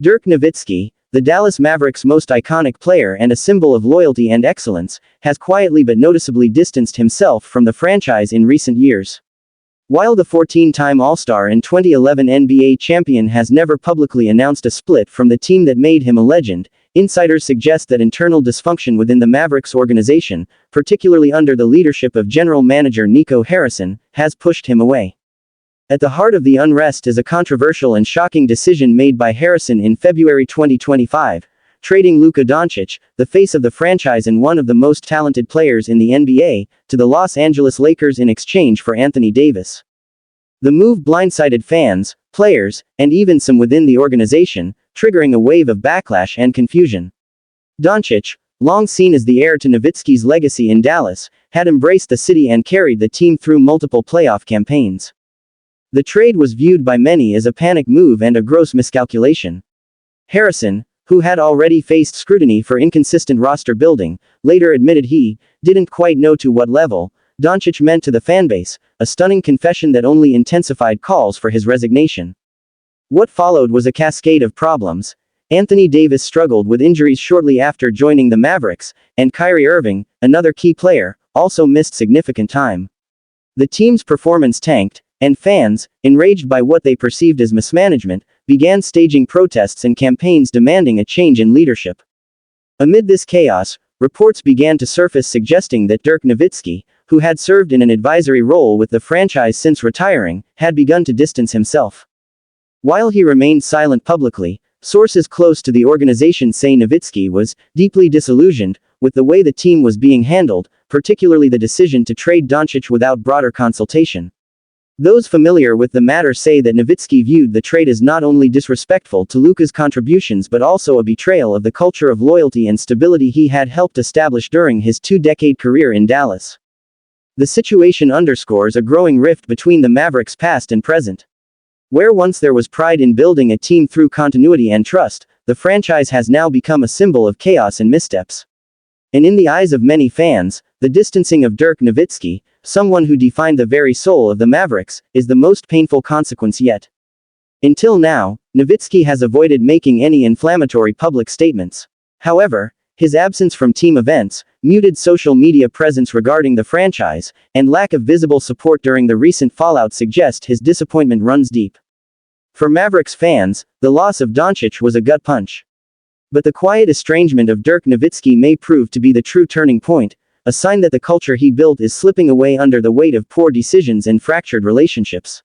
Dirk Nowitzki, the Dallas Mavericks' most iconic player and a symbol of loyalty and excellence, has quietly but noticeably distanced himself from the franchise in recent years. While the 14-time All-Star and 2011 NBA champion has never publicly announced a split from the team that made him a legend, insiders suggest that internal dysfunction within the Mavericks organization, particularly under the leadership of General Manager Nico Harrison, has pushed him away. At the heart of the unrest is a controversial and shocking decision made by Harrison in February 2025, trading Luka Dončić, the face of the franchise and one of the most talented players in the NBA, to the Los Angeles Lakers in exchange for Anthony Davis. The move blindsided fans, players, and even some within the organization, triggering a wave of backlash and confusion. Dončić, long seen as the heir to Nowitzki's legacy in Dallas, had embraced the city and carried the team through multiple playoff campaigns. The trade was viewed by many as a panic move and a gross miscalculation. Harrison, who had already faced scrutiny for inconsistent roster building, later admitted he didn't quite know to what level Dončić meant to the fanbase, a stunning confession that only intensified calls for his resignation. What followed was a cascade of problems. Anthony Davis struggled with injuries shortly after joining the Mavericks, and Kyrie Irving, another key player, also missed significant time. The team's performance tanked, and fans, enraged by what they perceived as mismanagement, began staging protests and campaigns demanding a change in leadership. Amid this chaos, reports began to surface suggesting that Dirk Nowitzki, who had served in an advisory role with the franchise since retiring, had begun to distance himself. While he remained silent publicly, sources close to the organization say Nowitzki was deeply disillusioned with the way the team was being handled, particularly the decision to trade Dončić without broader consultation. Those familiar with the matter say that Nowitzki viewed the trade as not only disrespectful to Luka's contributions but also a betrayal of the culture of loyalty and stability he had helped establish during his two-decade career in Dallas. The situation underscores a growing rift between the Mavericks' past and present. Where once there was pride in building a team through continuity and trust, the franchise has now become a symbol of chaos and missteps. And in the eyes of many fans, the distancing of Dirk Nowitzki, someone who defined the very soul of the Mavericks, is the most painful consequence yet. Until now, Nowitzki has avoided making any inflammatory public statements. However, his absence from team events, muted social media presence regarding the franchise, and lack of visible support during the recent fallout suggest his disappointment runs deep. For Mavericks fans, the loss of Dončić was a gut punch. But the quiet estrangement of Dirk Nowitzki may prove to be the true turning point, a sign that the culture he built is slipping away under the weight of poor decisions and fractured relationships.